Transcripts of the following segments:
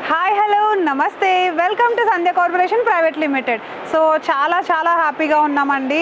Hi hello నమస్తే welcome to Sandhya corporation private limited. So చాలా హ్యాపీగా ఉన్నామండి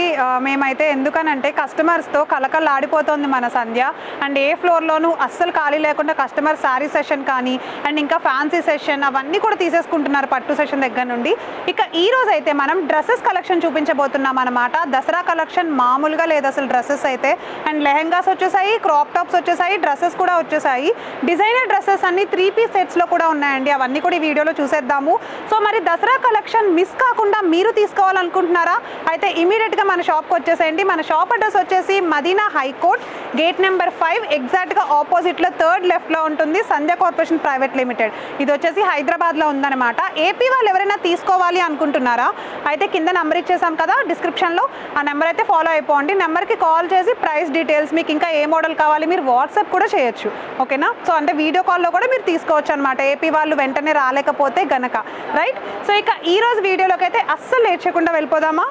మేమైతే. ఎందుకనంటే కస్టమర్స్తో కలకల్లాడిపోతుంది మన సంధ్య. అండ్ ఏ ఫ్లోర్లోనూ అస్సలు ఖాళీ లేకుండా కస్టమర్ శారీ సెషన్ కానీ అండ్ ఇంకా ఫ్యాన్సీ సెషన్ అవన్నీ కూడా తీసేసుకుంటున్నారు పట్టు సెషన్ దగ్గర నుండి. ఇక ఈ రోజు అయితే మనం డ్రెస్సెస్ కలెక్షన్ చూపించబోతున్నాం అనమాట. దసరా కలెక్షన్ మామూలుగా లేదు అసలు డ్రెస్సెస్ అయితే. అండ్ లెహెంగాస్ వచ్చేసాయి, క్రాప్ టాప్స్ వచ్చేసాయి, డ్రెస్సెస్ కూడా వచ్చేసాయి. డిజైనర్ డ్రెస్సెస్ అన్ని 3-piece సెట్స్లో కూడా ఉన్నాయండి. అవన్నీ కూడా ఈ వీడియోలో చూసేద్దాము. సో మరి దసరా కలెక్షన్ మిస్ కాకుండా మీరు తీసుకోవాలనుకుంటున్నారా? అయితే ఇమీడియట్గా మన షాప్కి వచ్చేసేయండి. మన షాప్ అడ్రస్ వచ్చేసి మదీనా హైకోర్ట్ గేట్ నెంబర్ 5 ఎగ్జాక్ట్గా ఆపోజిట్లో 3rd లెఫ్ట్లో ఉంటుంది సంధ్య కార్పొరేషన్ ప్రైవేట్ లిమిటెడ్. ఇది వచ్చేసి హైదరాబాద్లో ఉందన్నమాట. ఏపీ వాళ్ళు ఎవరైనా తీసుకోవాలి అనుకుంటున్నారా? అయితే కింద నెంబర్ ఇచ్చేసాం కదా డిస్క్రిప్షన్లో, ఆ నెంబర్ అయితే ఫాలో అయిపోండి. నెంబర్కి కాల్ చేసి ప్రైస్ డీటెయిల్స్, మీకు ఇంకా ఏ మోడల్ కావాలి మీరు వాట్సాప్ కూడా చేయొచ్చు, ఓకేనా? సో అంటే వీడియో కాల్లో కూడా మీరు తీసుకోవచ్చు అనమాట, ఏపీ వాళ్ళు వెంటనే రాలేకపోతే గనక, రైట్? సో ఇక ఈ రోజు వీడియోలోకి అయితే అస్సలు లేట్ చేయకుండా వెళ్ళిపోదామా?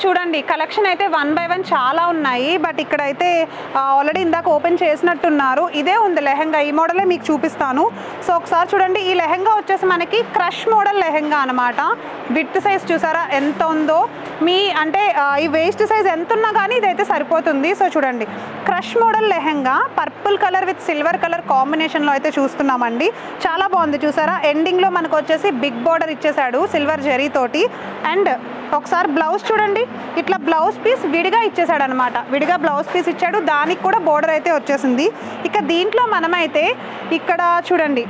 చూడండి, కలెక్షన్ అయితే 1 by 1 చాలా ఉన్నాయి. బట్ ఇక్కడైతే ఆల్రెడీ ఇందాక ఓపెన్ చేసినట్టున్నారు. ఇదే ఉంది లెహెంగా, ఈ మోడలే మీకు చూపిస్తాను. సో ఒకసారి చూడండి, ఈ లెహెంగా వచ్చేసి మనకి క్రష్ మోడల్ లెహెంగా అనమాట. విత్ సైజ్ చూసారా ఎంత ఉందో. మీ అంటే ఈ వేస్ట్ సైజ్ ఎంత ఉన్నా కానీ ఇదైతే సరిపోతుంది. సో చూడండి, crush model lehenga purple colour with silver colour కాంబినేషన్లో అయితే చూస్తున్నామండి. చాలా బాగుంది చూసారా. ఎండింగ్లో మనకు వచ్చేసి బిగ్ బోర్డర్ ఇచ్చేసాడు సిల్వర్ జరీ తోటి. అండ్ ఒకసారి బ్లౌజ్ చూడండి, ఇట్లా బ్లౌజ్ పీస్ విడిగా ఇచ్చేసాడు అనమాట. విడిగా బ్లౌజ్ పీస్ ఇచ్చాడు, దానికి కూడా బోర్డర్ అయితే వచ్చేసింది. ఇక దీంట్లో మనమైతే ఇక్కడ చూడండి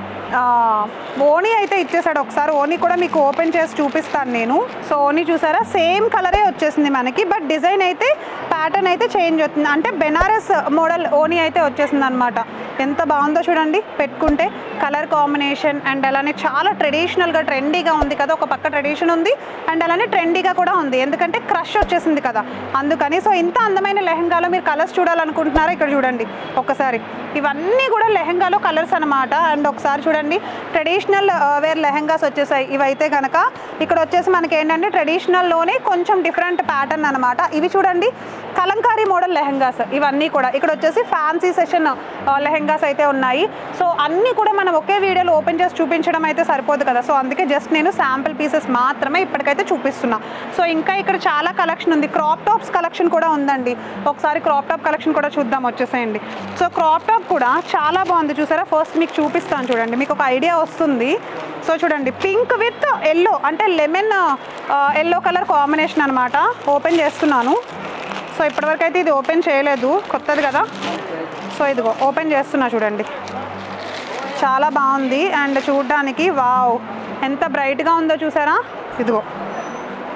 ఓనీ అయితే ఇచ్చేసాడు. ఒకసారి ఓనీ కూడా మీకు ఓపెన్ చేసి చూపిస్తాను నేను. సో ఓనీ చూసారా సేమ్ కలరే వచ్చేసింది మనకి, బట్ డిజైన్ అయితే ప్యాటర్న్ అయితే చేంజ్ అవుతుంది. అంటే బెనారస్ మోడల్ ఓనీ అయితే వచ్చేసింది అనమాట. ఎంత బాగుందో చూడండి పెట్టుకుంటే, కలర్ కాంబినేషన్. అండ్ అలానే చాలా ట్రెడిషనల్గా ట్రెండీగా ఉంది కదా. ఒక పక్క ట్రెడిషన్ ఉంది అండ్ అలానే ట్రెండీగా కూడా ఉంది, ఎందుకంటే క్రష్ వచ్చేసింది కదా అందుకని. సో ఇంత అందమైన లెహెంగాలో మీరు కలర్స్ చూడాలనుకుంటున్నారా? ఇక్కడ చూడండి ఒకసారి, ఇవన్నీ కూడా లెహెంగాలో కలర్స్ అనమాట. అండ్ ఒకసారి చూడండి, ట్రెడిషనల్ వేర్ లెహెంగాస్ వచ్చేసాయి ఇవైతే కనుక. ఇక్కడ వచ్చేసి మనకి ఏంటంటే ట్రెడిషనల్లోనే కొంచెం డిఫరెంట్ ప్యాటర్న్ అనమాట. ఇవి చూడండి కలంకారీ మోడల్ లెహెంగాస్ ఇవన్నీ కూడా. ఇక్కడ వచ్చేసి ఫ్యాన్సీ సెషన్ లెహెంగాస్ అయితే ఉన్నాయి. సో అన్నీ కూడా మనం ఒకే వీడియోలో ఓపెన్ చేసి చూపించడం అయితే సరిపోదు కదా. సో అందుకే జస్ట్ నేను శాంపిల్ పీసెస్ మాత్రమే ఇప్పటికైతే చూపిస్తున్నా. సో ఇంకా ఇక్కడ చాలా కలెక్షన్ ఉంది. క్రాప్ టాప్స్ కలెక్షన్ కూడా ఉందండి. ఒకసారి క్రాప్ టాప్ కలెక్షన్ కూడా చూద్దాం, వచ్చేసేయండి. సో క్రాప్ టాప్ కూడా చాలా బాగుంది చూసారా. ఫస్ట్ మీకు చూపిస్తాను చూడండి, మీకు ఒక ఐడియా వస్తుంది. సో చూడండి, పింక్ విత్ ఎల్లో, అంటే లెమన్ ఎల్లో కలర్ కాంబినేషన్ అనమాట. ఓపెన్ చేస్తున్నాను. సో ఇప్పటివరకు అయితే ఇది ఓపెన్ చేయలేదు, కొత్తది కదా. సో ఇదిగో ఓపెన్ చేస్తున్నా చూడండి, చాలా బాగుంది. అండ్ చూడడానికి వావ్ ఎంత బ్రైట్గా ఉందో చూసారా. ఇదిగో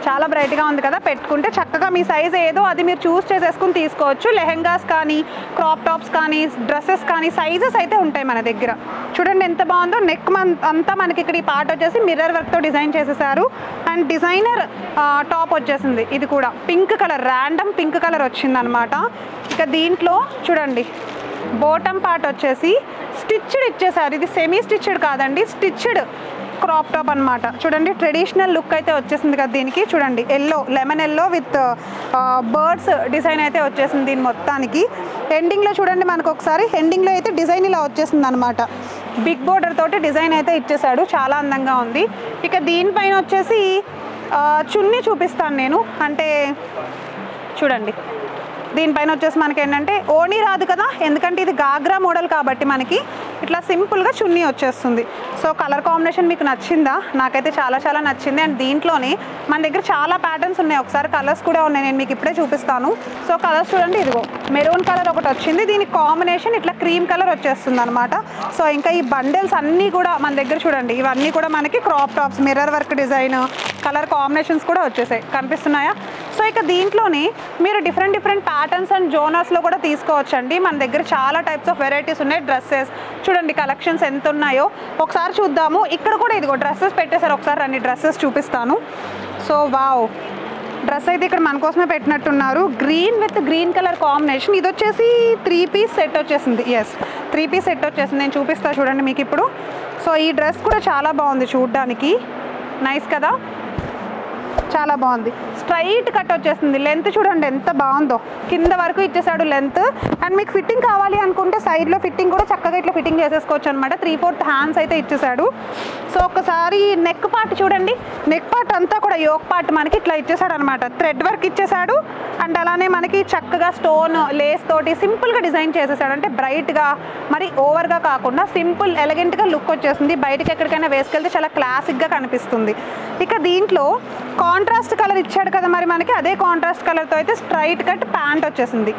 చాలా బ్రైట్గా ఉంది కదా. పెట్టుకుంటే చక్కగా మీ సైజ్ ఏదో అది మీరు చూస్ చేసేసుకుని తీసుకోవచ్చు. లెహెంగాస్ కానీ క్రాప్ టాప్స్ కానీ డ్రెస్సెస్ కానీ సైజెస్ అయితే ఉంటాయి మన దగ్గర. చూడండి ఎంత బాగుందో. నెక్ అంతా మనకి ఇక్కడ ఈ పార్ట్ వచ్చేసి మిర్రర్ వర్క్తో డిజైన్ చేసేసారు. అండ్ డిజైనర్ టాప్ వచ్చేసింది. ఇది కూడా pink colour, random pink colour వచ్చిందనమాట. ఇక దీంట్లో చూడండి బాటమ్ పార్ట్ వచ్చేసి స్టిచ్డ్ ఇచ్చేసారు. ఇది సెమీ స్టిచ్డ్ కాదండి, స్టిచ్డ్ క్రాప్ టాప్ అనమాట. చూడండి ట్రెడిషనల్ లుక్ అయితే వచ్చేసింది కదా దీనికి. చూడండి yellow, lemon yellow with birds design అయితే వచ్చేసింది దీని మొత్తానికి. ఎండింగ్లో చూడండి మనకు ఒకసారి, ఎండింగ్లో అయితే డిజైన్ ఇలా వచ్చేసింది అనమాట. బిగ్ బోర్డర్ తోటి డిజైన్ అయితే ఇచ్చేసాడు, చాలా అందంగా ఉంది. ఇక దీనిపైన వచ్చేసి చున్నీ చూపిస్తాను నేను. అంటే చూడండి దీనిపైన వచ్చేసి మనకి ఏంటంటే ఓనీ రాదు కదా, ఎందుకంటే ఇది గాగ్రా మోడల్ కాబట్టి మనకి ఇట్లా సింపుల్గా చున్నీ వచ్చేస్తుంది. సో కలర్ కాంబినేషన్ మీకు నచ్చిందా? నాకైతే చాలా నచ్చింది. అండ్ దీంట్లోనే మన దగ్గర చాలా ప్యాటర్న్స్ ఉన్నాయి. ఒకసారి కలర్స్ కూడా ఉన్నాయి, నేను మీకు ఇప్పుడే చూపిస్తాను. సో కలర్స్ చూడండి, ఇదిగో మెరూన్ కలర్ ఒకటి వచ్చింది, దీనికి కాంబినేషన్ ఇట్లా క్రీమ్ కలర్ వచ్చేస్తుంది అనమాట. సో ఇంకా ఈ బండిల్స్ అన్నీ కూడా మన దగ్గర చూడండి, ఇవన్నీ కూడా మనకి crop tops, mirror work design, colour combinations కూడా వచ్చేసాయి, కనిపిస్తున్నాయా? సో ఇక దీంట్లోనే మీరు డిఫరెంట్ ప్యాటర్న్స్ అండ్ జోనర్స్లో కూడా తీసుకోవచ్చండి. మన దగ్గర చాలా టైప్స్ ఆఫ్ వెరైటీస్ ఉన్నాయి. డ్రెస్సెస్ చూడండి, కలెక్షన్స్ ఎంత ఉన్నాయో ఒకసారి చూద్దాము. ఇక్కడ కూడా ఇదిగో డ్రెస్సెస్ పెట్టేశారు, ఒకసారి అన్ని డ్రెస్సెస్ చూపిస్తాను. సో వావ్, డ్రెస్ అయితే ఇక్కడ మన కోసమే పెట్టినట్టున్నారు. Green with green colour combination. ఇది వచ్చేసి 3 పీస్ సెట్ వచ్చేసింది. ఎస్, 3 పీస్ సెట్ వచ్చేసింది. నేను చూపిస్తాను చూడండి మీకు ఇప్పుడు. సో ఈ డ్రెస్ కూడా చాలా బాగుంది చూడడానికి, నైస్ కదా, చాలా బాగుంది. స్ట్రైట్ కట్ వచ్చేసింది. లెంత్ చూడండి ఎంత బాగుందో, కింద వరకు ఇచ్చేసాడు లెంత్. అండ్ మీకు ఫిట్టింగ్ కావాలి అనుకుంటే సైడ్లో ఫిట్టింగ్ కూడా చక్కగా ఇట్లా ఫిట్టింగ్ చేసేసుకోవచ్చు అనమాట. 3/4 హ్యాండ్స్ అయితే ఇచ్చేసాడు. సో ఒకసారి నెక్ పార్ట్ చూడండి, నెక్ పార్ట్ అంతా కూడా యోక్ పార్ట్ మనకి ఇట్లా ఇచ్చేసాడు అనమాట. థ్రెడ్ వర్క్ ఇచ్చేసాడు. అండ్ అలానే మనకి చక్కగా స్టోన్ లేస్ తోటి సింపుల్గా డిజైన్ చేసేసాడు. అంటే బ్రైట్గా మరి ఓవర్గా కాకుండా సింపుల్ ఎలిగెంట్గా లుక్ వచ్చేసింది. బయటకి ఎక్కడికైనా వేసుకెళ్తే చాలా క్లాసిక్గా కనిపిస్తుంది. ఇక దీంట్లో కాంట్రాస్ట్ కలర్ ఇచ్చాడు కదా మరి మనకి, అదే కాంట్రాస్ట్ కలర్తో అయితే స్ట్రైట్ కట్ ప్యాంట్ వచ్చేసింది.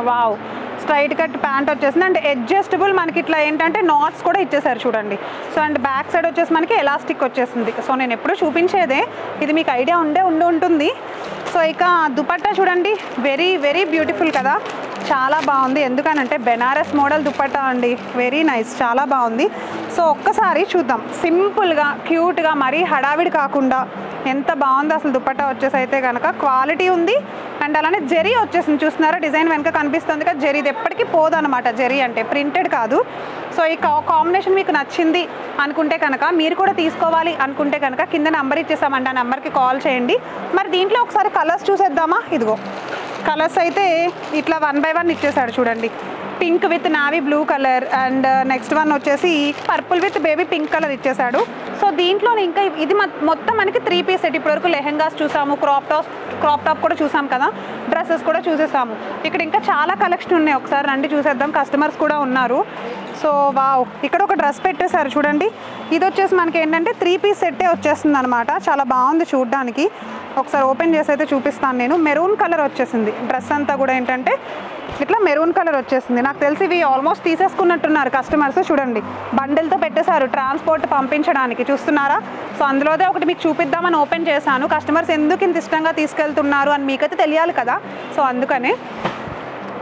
వావ్, స్ట్రైట్ కట్ ప్యాంట్ వచ్చేసింది. అండ్ అడ్జస్టబుల్ మనకి ఇట్లా ఏంటంటే నాట్స్ కూడా ఇచ్చేసారు చూడండి. సో అండ్ బ్యాక్ సైడ్ వచ్చేసి మనకి ఎలాస్టిక్ వచ్చేసింది. సో నేను ఎప్పుడు చూపించేదే ఇది, మీకు ఐడియా ఉంటుంది. సో ఇక దుపట్టా చూడండి, వెరీ బ్యూటిఫుల్ కదా, చాలా బాగుంది. ఎందుకనంటే బెనారస్ మోడల్ దుపట్టా అండి, వెరీ నైస్, చాలా బాగుంది. సో ఒక్కసారి చూద్దాం, సింపుల్గా క్యూట్గా మరీ హడావిడి కాకుండా ఎంత బాగుంది అసలు దుపట్టా వచ్చేసి అయితే కనుక. క్వాలిటీ ఉంది. అండ్ అలానే జరీ వచ్చేసింది, చూస్తున్నారా డిజైన్ వెనక కనిపిస్తుంది కదా, జరీ ఇది ఎప్పటికీ పోదనమాట. జరీ అంటే ప్రింటెడ్ కాదు. సో ఈ కాంబినేషన్ మీకు నచ్చింది అనుకుంటే కనుక, మీరు కూడా తీసుకోవాలి అనుకుంటే కనుక కింద నెంబర్ ఇచ్చేసామండి, ఆ నెంబర్కి కాల్ చేయండి. మరి దీంట్లో ఒకసారి కలర్స్ చూసేద్దామా? ఇదిగో కలర్స్ అయితే ఇట్లా 1 by 1 ఇచ్చేసాడు చూడండి. Pink with navy blue colour, and next one వచ్చేసి purple with baby pink colour ఇచ్చేసాడు. సో దీంట్లో ఇంకా ఇది మొత్తం మనకి 3 పీస్ సెట్. ఇప్పటివరకు లెహెంగాస్ చూసాము, క్రాప్ టాప్ కూడా చూసాం కదా, డ్రెస్సెస్ కూడా చూసేసాము. ఇక్కడ ఇంకా చాలా కలెక్షన్ ఉన్నాయి, ఒకసారి రండి చూసేద్దాం. కస్టమర్స్ కూడా ఉన్నారు. సో వావ్, ఇక్కడ ఒక డ్రెస్ పెట్టేశారు చూడండి. ఇది వచ్చేసి మనకి ఏంటంటే 3 పీస్ సెట్టే వచ్చేస్తుంది అనమాట. చాలా బాగుంది చూడడానికి. ఒకసారి ఓపెన్ చేసి అయితే చూపిస్తాను నేను. మెరూన్ కలర్ వచ్చేసింది డ్రెస్ అంతా కూడా, ఏంటంటే ఇట్లా మెరూన్ కలర్ వచ్చేసింది. నాకు తెలిసి ఇవి ఆల్మోస్ట్ తీసేసుకున్నట్టున్నారు కస్టమర్స్. చూడండి బండిల్తో పెట్టేశారు ట్రాన్స్పోర్ట్ పంపించడానికి, చూస్తున్నారా? సో అందులోదే ఒకటి మీకు చూపిద్దామని ఓపెన్ చేశాను. కస్టమర్స్ ఎందుకు ఇంత ఇష్టంగా తీసుకెళ్తున్నారు అని మీకైతే తెలియాలి కదా, సో అందుకనే.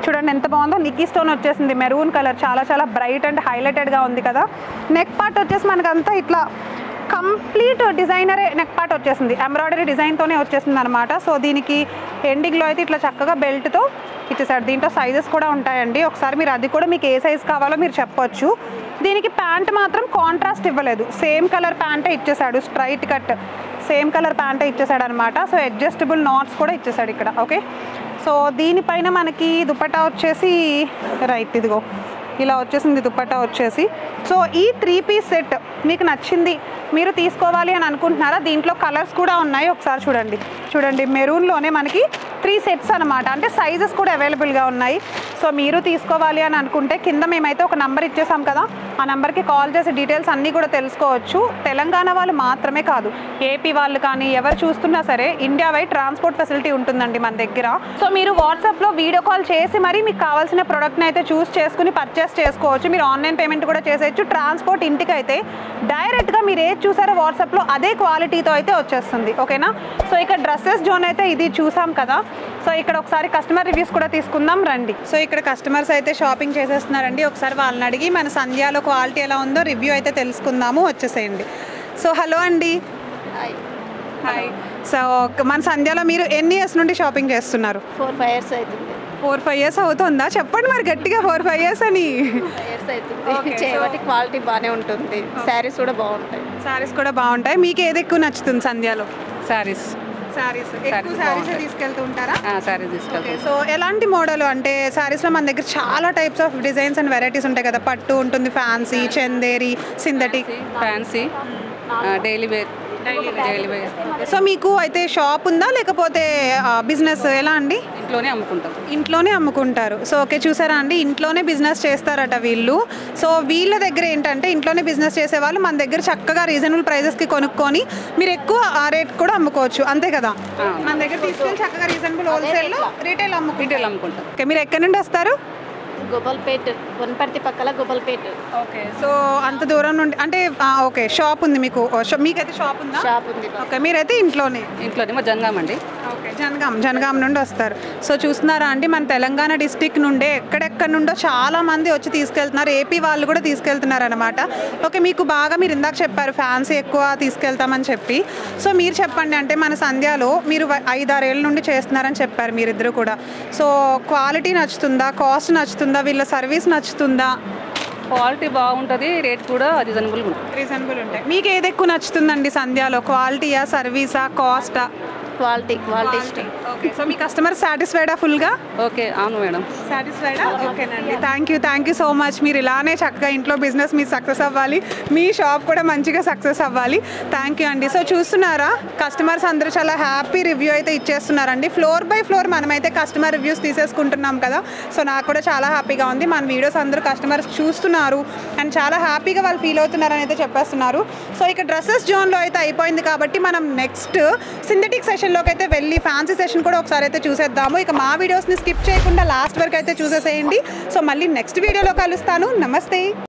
చూడండి ఎంత బాగుందో, నిక్కీ స్టోన్ వచ్చేసింది, మెరూన్ కలర్, చాలా బ్రైట్ అండ్ హైలైటెడ్గా ఉంది కదా. నెక్ పార్ట్ వచ్చేసి మనకంతా ఇట్లా కంప్లీట్ డిజైనరే నెక్ పార్ట్ వచ్చేసింది, ఎంబ్రాయిడరీ డిజైన్తోనే వచ్చేసింది అనమాట. సో దీనికి ఎండింగ్లో అయితే ఇట్లా చక్కగా బెల్ట్తో ఇచ్చేసాడు. దీంట్లో సైజెస్ కూడా ఉంటాయండి, ఒకసారి మీరు అది కూడా మీకు ఏ సైజ్ కావాలో మీరు చెప్పొచ్చు. దీనికి ప్యాంట్ మాత్రం కాంట్రాస్ట్ ఇవ్వలేదు, సేమ్ కలర్ ప్యాంటే ఇచ్చేసాడు. స్ట్రైట్ కట్ సేమ్ కలర్ ప్యాంటే ఇచ్చేసాడు అనమాట. సో అడ్జస్టబుల్ నాట్స్ కూడా ఇచ్చేసాడు ఇక్కడ. ఓకే, సో దీనిపైన మనకి దుపట్టా వచ్చేసి రైట్ ఇదిగో ఇలా వచ్చేసింది దుపట్టా వచ్చేసి. సో ఈ 3 పీస్ సెట్ మీకు నచ్చింది, మీరు తీసుకోవాలి అని అనుకుంటున్నారా? దీంట్లో కలర్స్ కూడా ఉన్నాయి, ఒకసారి చూడండి మెరూన్లోనే మనకి 3 సెట్స్ అనమాట. అంటే సైజెస్ కూడా అవైలబుల్గా ఉన్నాయి. సో మీరు తీసుకోవాలి అని అనుకుంటే కింద మేమైతే ఒక నెంబర్ ఇచ్చేసాం కదా, ఆ నెంబర్కి కాల్ చేసి డీటెయిల్స్ అన్నీ కూడా తెలుసుకోవచ్చు. తెలంగాణ వాళ్ళు మాత్రమే కాదు, ఏపీ వాళ్ళు కానీ ఎవరు చూస్తున్నా సరే ఇండియా వైడ్ ట్రాన్స్పోర్ట్ ఫెసిలిటీ ఉంటుందండి మన దగ్గర. సో మీరు వాట్సాప్లో వీడియో కాల్ చేసి మరి మీకు కావాల్సిన ప్రోడక్ట్ని అయితే చూస్ చేసుకుని పర్చేస్ చేసుకోవచ్చు. మీరు ఆన్లైన్ పేమెంట్ కూడా చేసేయచ్చు. ట్రాన్స్పోర్ట్ ఇంటికి అయితే డైరెక్ట్గా మీరు ఏది చూసారో వాట్సాప్లో అదే క్వాలిటీతో అయితే వచ్చేస్తుంది. ఓకేనా? సో ఇక్కడ డ్రెస్సెస్ జోన్ అయితే ఇది చూసాం కదా. సో ఇక్కడ ఒకసారి కస్టమర్ రివ్యూస్ కూడా తీసుకుందాం రండి. సో ఇక్కడ కస్టమర్స్ అయితే షాపింగ్ చేసేస్తున్నారండి, ఒకసారి వాళ్ళని అడిగి మన సంధ్యాలో క్వాలిటీ ఎలా ఉందో రివ్యూ అయితే తెలుసుకుందాము. వచ్చేసేయండి. సో హలో అండి. హాయ్. సో మన సంధ్యాలో మీరు ఎన్ని ఇయర్స్ నుండి షాపింగ్ చేస్తున్నారు? 4-5 ఇయర్స్ అవుతుంది. 4-5 ఇయర్స్ అవుతుందా? చెప్పండి మరి గట్టిగా, 4-5 ఇయర్స్ అని. 5 ఇయర్స్ అవుతుంది. చేయబట్టి క్వాలిటీ బాగానే ఉంటుంది. శారీస్ కూడా బాగుంటాయి. శారీస్ కూడా బాగుంటాయి. మీకు ఏది ఎక్కువ నచ్చుతుంది సంధ్యాలో? శారీస్ ఎక్కువ శారీస్ తీసుకెళ్తూ ఉంటారా? శారీస్ తీసుకెళ్తాం. సో ఎలాంటి మోడల్ అంటే శారీస్లో మన దగ్గర చాలా types of designs and varieties ఉంటాయి కదా. పట్టు ఉంటుంది, fancy, Chanderi, synthetic, fancy, daily wear. So మీకు అయితే షాప్ ఉందా లేకపోతే బిజినెస్ ఎలా అండి? ఇంట్లోనే అమ్ముకుంటారు. సో ఓకే, చూసారా అండి, ఇంట్లోనే బిజినెస్ చేస్తారట వీళ్ళు. సో వీళ్ళ దగ్గర ఏంటంటే ఇంట్లోనే బిజినెస్ చేసే వాళ్ళు మన దగ్గర చక్కగా రీజనబుల్ ప్రైజెస్కి కొనుక్కొని మీరు ఎక్కువ రేట్ కూడా అమ్ముకోవచ్చు, అంతే కదా? మన దగ్గర తీసుకొని చక్కగా రీజనబుల్ హోల్సేల్లో రీటైల్ అమ్ముకుంటారు. ఓకే, మీరు ఎక్కడి నుండి వస్తారు? గోపాల్పేట్ వనపర్తి పక్కల గోపాల్పేట్ ఓకే సో అంత దూరం నుండి అంటే ఓకే షాప్ ఉంది మీకు మీకైతే షాప్ ఉందా షాప్ ఉంది. ఓకే మీరైతే ఇంట్లోనే ఇంట్లోనేమో జంగాం అండి. ఓకే జనగాం నుండి వస్తారు. సో చూస్తున్నారా అండి మన తెలంగాణ డిస్టిక్ నుండే ఎక్కడెక్కడి నుండో చాలా మంది వచ్చి తీసుకెళ్తున్నారు. ఏపీ వాళ్ళు కూడా తీసుకెళ్తున్నారు అనమాట. ఓకే మీకు బాగా మీరు ఇందాక చెప్పారు ఫ్యాన్సీ ఎక్కువ తీసుకెళ్తామని చెప్పి. సో మీరు చెప్పండి అంటే మన సంధ్యాలో మీరు 5-6 ఏళ్ళ నుండి చేస్తున్నారని చెప్పారు మీరిద్దరు కూడా. సో క్వాలిటీ నచ్చుతుందా, కాస్ట్ నచ్చుతుందా, వీళ్ళ సర్వీస్ నచ్చుతుందా? క్వాలిటీ బాగుంటుంది, రేట్ కూడా రీజనబుల్గా ఉంటుంది. రీజనబుల్ ఉంటాయి. మీకు ఏది ఎక్కువ నచ్చుతుందండి సంధ్యాలో, క్వాలిటీయా, సర్వీసా, కాస్టా? క్వాలిటీ ఇష్టం. ఓకే సో మీ కస్టమర్ సాటిస్ఫైడా ఫుల్గా? ఓకే అవును మేడం. సాటిస్ఫైడా? ఓకేనండి. Thank you so much. మీరు ఇలానే చక్కగా ఇంట్లో బిజినెస్ మీరు సక్సెస్ అవ్వాలి, మీ షాప్ కూడా మంచిగా సక్సెస్ అవ్వాలి. థ్యాంక్ యూ అండి. సో చూస్తున్నారా కస్టమర్స్ అందరూ చాలా హ్యాపీ రివ్యూ అయితే ఇచ్చేస్తున్నారండి. ఫ్లోర్ బై ఫ్లోర్ మనమైతే కస్టమర్ రివ్యూస్ తీసేసుకుంటున్నాం కదా. సో నాకు కూడా చాలా హ్యాపీగా ఉంది. మన వీడియోస్ అందరూ కస్టమర్స్ చూస్తున్నారు అండ్ చాలా హ్యాపీగా వాళ్ళు ఫీల్ అవుతున్నారని అయితే చెప్పేస్తున్నారు. సో ఇక డ్రెస్సెస్ జోన్లో అయితే అయిపోయింది కాబట్టి మనం నెక్స్ట్ సింథటిక్ సెషన్లోకి అయితే వెళ్ళి ఫ్యాన్సీ సెషన్ కూడా ఒకసారి అయితే చూసేద్దాము. ఇక మా వీడియోస్ని స్కిప్ చేయకుండా లాస్ట్ వరకు అయితే చూసేసేయండి. సో మళ్ళీ నెక్స్ట్ వీడియోలో కలుస్తాను. నమస్తే.